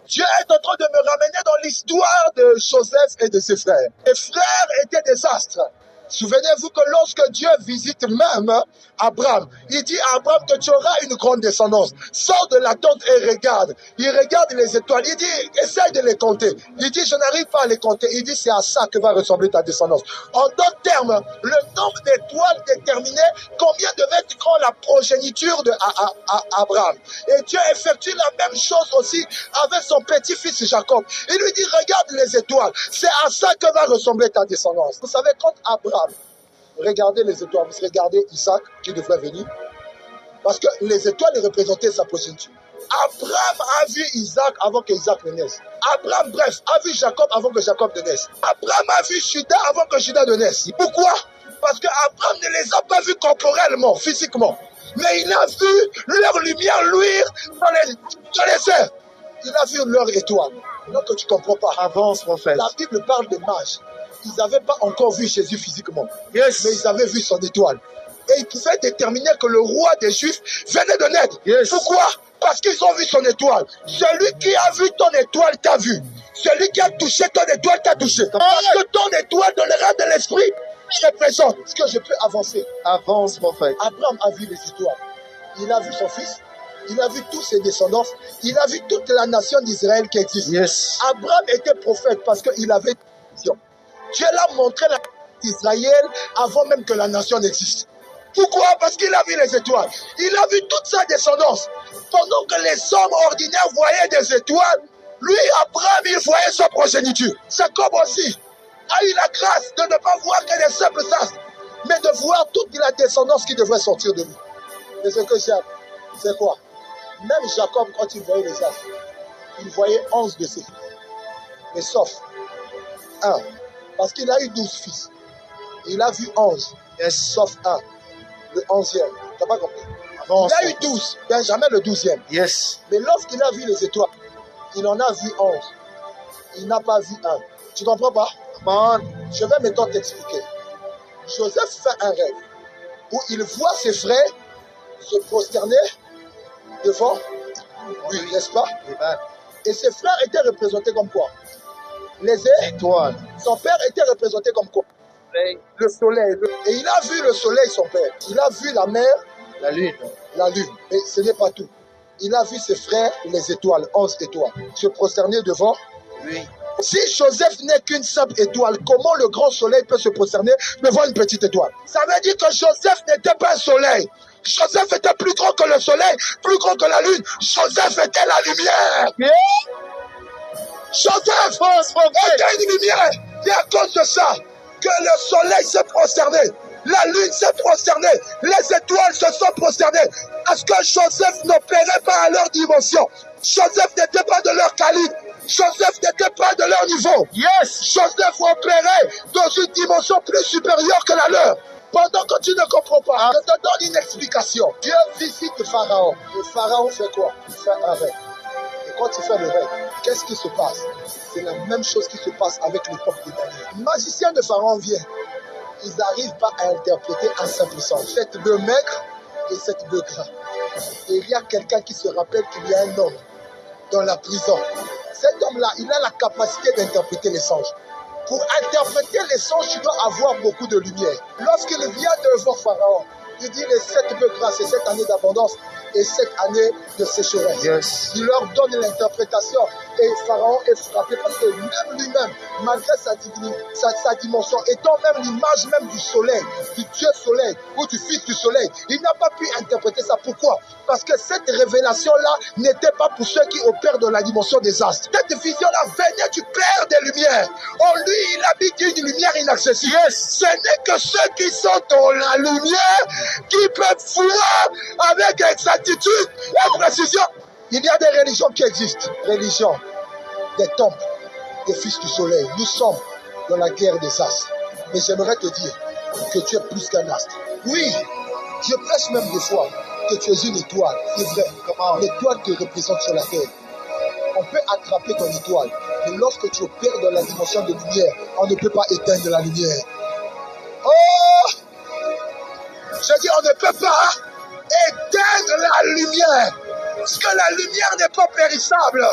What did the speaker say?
Dieu est en train de me ramener dans l'histoire de Joseph et de ses frères. Les frères étaient des astres. Souvenez-vous que lorsque Dieu visite même Abraham, il dit à Abraham que tu auras une grande descendance. Sors de la tente et regarde. Il regarde les étoiles. Il dit, essaye de les compter. Il dit, je n'arrive pas à les compter. Il dit, c'est à ça que va ressembler ta descendance. En d'autres termes, le nombre d'étoiles déterminait combien devait être quand la progéniture de Abraham. Et Dieu effectue la même chose aussi avec son petit-fils Jacob. Il lui dit, regarde les étoiles. C'est à ça que va ressembler ta descendance. Vous savez, quand Abraham regardez les étoiles, vous regardez Isaac qui devrait venir, parce que les étoiles représentaient sa progéniture. Abraham a vu Isaac avant que Isaac ne naisse. Abraham, bref, a vu Jacob avant que Jacob ne naisse. Abraham a vu Judas avant que Judas ne naisse. Pourquoi? Parce que Abraham ne les a pas vus corporellement, physiquement, mais il a vu leur lumière luire dans les cieux. Il a vu leur étoile. Donc tu ne comprends pas. Avance, prophète. La Bible parle des mages. Ils n'avaient pas encore vu Jésus physiquement. Yes. Mais ils avaient vu son étoile. Et ils pouvaient déterminer que le roi des Juifs venait de naître. Yes. Pourquoi? Parce qu'ils ont vu son étoile. Celui qui a vu ton étoile t'a vu. Celui qui a touché ton étoile t'a touché. Parce que ton étoile dans le rang de l'esprit représente. Est-ce que je peux avancer? Avance, prophète. Abraham a vu les étoiles. Il a vu son fils. Il a vu tous ses descendants. Il a vu toute la nation d'Israël qui existe. Yes. Abraham était prophète parce qu'il avait une vision. Dieu l'a montré la d'Israël avant même que la nation n'existe. Pourquoi? Parce qu'il a vu les étoiles. Il a vu toute sa descendance. Pendant que les hommes ordinaires voyaient des étoiles, lui, Abraham, il voyait sa progéniture. Jacob aussi a eu la grâce de ne pas voir que les simples astres, mais de voir toute la descendance qui devrait sortir de lui. Et ce que j'aime, c'est quoi? Même Jacob, quand il voyait les astres, il voyait 11 de ses fils. Mais sauf un. Parce qu'il a eu 12 fils. Il a vu 11. Yes. Sauf un. Le 11e. Tu n'as pas compris? Avance. Il a eu 12. Benjamin le 12e. Yes. Mais lorsqu'il a vu les étoiles, il en a vu 11. Il n'a pas vu un. Tu ne comprends pas? Come Je vais maintenant t'expliquer. Joseph fait un rêve où il voit ses frères se prosterner devant lui, n'est-ce pas? on. Et ses frères étaient représentés comme quoi? Les Étoile. Son père était représenté comme quoi? Le soleil. Et il a vu le soleil, son père. Il a vu la mer, La lune. la lune. Et ce n'est pas tout. Il a vu ses frères, les étoiles, 11 étoiles, se prosterner devant. Oui. Si Joseph n'est qu'une simple étoile, comment le grand soleil peut se prosterner devant une petite étoile? Ça veut dire que Joseph n'était pas un soleil. Joseph était plus grand que le soleil, plus grand que la lune. Joseph était la lumière. Joseph était une lumière. Et à cause de ça, que le soleil s'est prosterné, la lune s'est prosternée, les étoiles se sont prosternées. Parce que Joseph n'opérait pas à leur dimension. Joseph n'était pas de leur calibre. Joseph n'était pas de leur niveau. Yes. Joseph opérait dans une dimension plus supérieure que la leur. Pendant que tu ne comprends pas, je te donne une explication. Dieu visite Pharaon. Et Pharaon fait quoi? Il fait un rêve. Et quand il fait le rêve, qu'est-ce qui se passe? C'est la même chose qui se passe avec le peuple de Daniel. Le magicien de Pharaon vient. Ils n'arrivent pas à interpréter un simple sens. Cette bœuf maigre et cette bœuf gras. Et il y a quelqu'un qui se rappelle qu'il y a un homme dans la prison. Cet homme-là, il a la capacité d'interpréter les songes. Pour interpréter les songes, tu dois avoir beaucoup de lumière. Lorsqu'il vient devant Pharaon, il dit les 7 bœufs gras, c'est cette année d'abondance et cette année de sécheresse. Yes. Il leur donne l'interprétation et Pharaon est frappé parce que même lui-même, malgré sa dimension, étant même l'image même du soleil, du Dieu soleil ou du fils du soleil, il n'a pas pu interpréter ça. Pourquoi? Parce que cette révélation-là n'était pas pour ceux qui opèrent dans la dimension des astres. Cette vision-là venait du Père des Lumières. En lui, il habite une lumière inaccessible. Yes. Ce n'est que ceux qui sont dans la lumière qui peuvent voir avec exactitude et précision. Il y a des religions qui existent. Religion des temples, des fils du soleil. Nous sommes dans la guerre des astres. Mais j'aimerais te dire que tu es plus qu'un astre. Oui, je prêche même des fois que tu es une étoile. C'est vrai. L'étoile te représente sur la terre. On peut attraper ton étoile. Mais lorsque tu opères dans la dimension de lumière, on ne peut pas éteindre la lumière. Oh! Je dis, on ne peut pas éteindre la lumière. Parce que la lumière n'est pas périssable.